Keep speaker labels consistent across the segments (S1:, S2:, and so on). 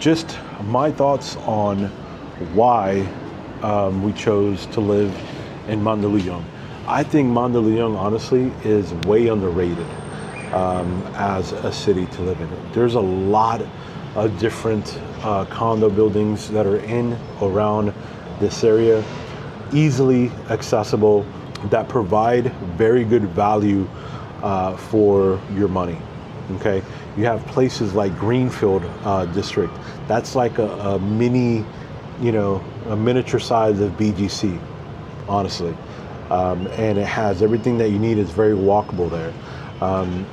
S1: just my thoughts on why we chose to live in Mandaluyong. I think Mandaluyong, honestly, is way underrated as a city to live in. There's a lot of different condo buildings that are in around this area, easily accessible, that provide very good value for your money. Okay, you have places like Greenfield District. That's like a mini, a miniature size of BGC, honestly. And it has everything that you need. It's very walkable there.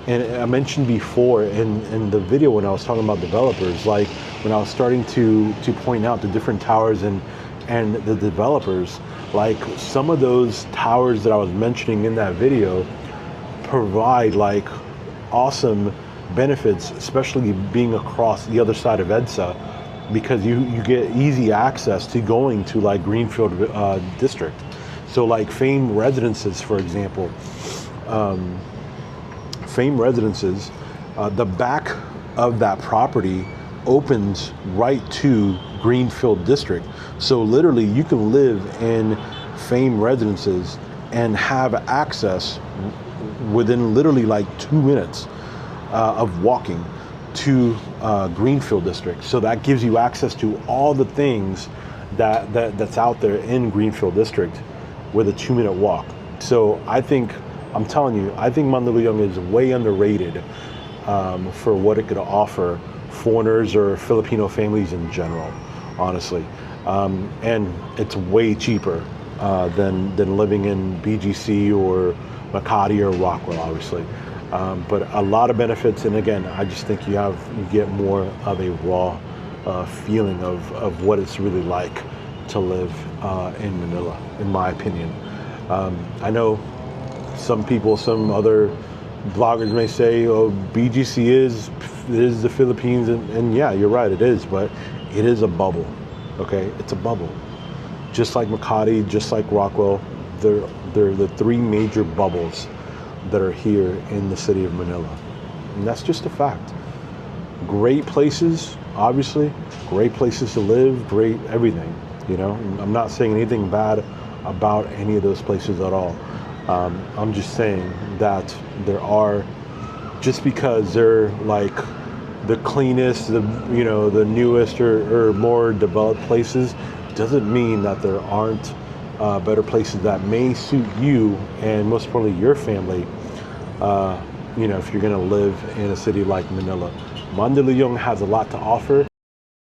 S1: And I mentioned before in the video when I was talking about developers, like when I was starting to point out the different towers and the developers, like some of those towers that I was mentioning in that video provide like awesome benefits, especially being across the other side of EDSA, because you get easy access to going to like Greenfield District. So like Fame Residences, for example, Fame Residences, the back of that property opens right to Greenfield District. So literally you can live in Fame Residences and have access within literally like 2 minutes of walking to Greenfield District. So that gives you access to all the things that's out there in Greenfield District with a 2-minute walk. So I'm telling you, I think Mandaluyong is way underrated for what it could offer foreigners or Filipino families in general, honestly. And it's way cheaper than living in BGC or Makati or Rockwell, obviously. But a lot of benefits, and again, I just think you get more of a raw feeling of what it's really like to live in Manila, in my opinion. I know some other bloggers may say, oh, BGC is the Philippines, and yeah, you're right, it is, but it is a bubble, okay? It's a bubble. Just like Makati, just like Rockwell, they're the three major bubbles that are here in the city of Manila. And that's just a fact. Great places, obviously, great places to live, great everything, I'm not saying anything bad about any of those places at all. I'm just saying that there are, just because they're like the cleanest, the newest or more developed places, doesn't mean that there aren't better places that may suit you and most importantly your family. If you're going to live in a city like Manila, Mandaluyong has a lot to offer.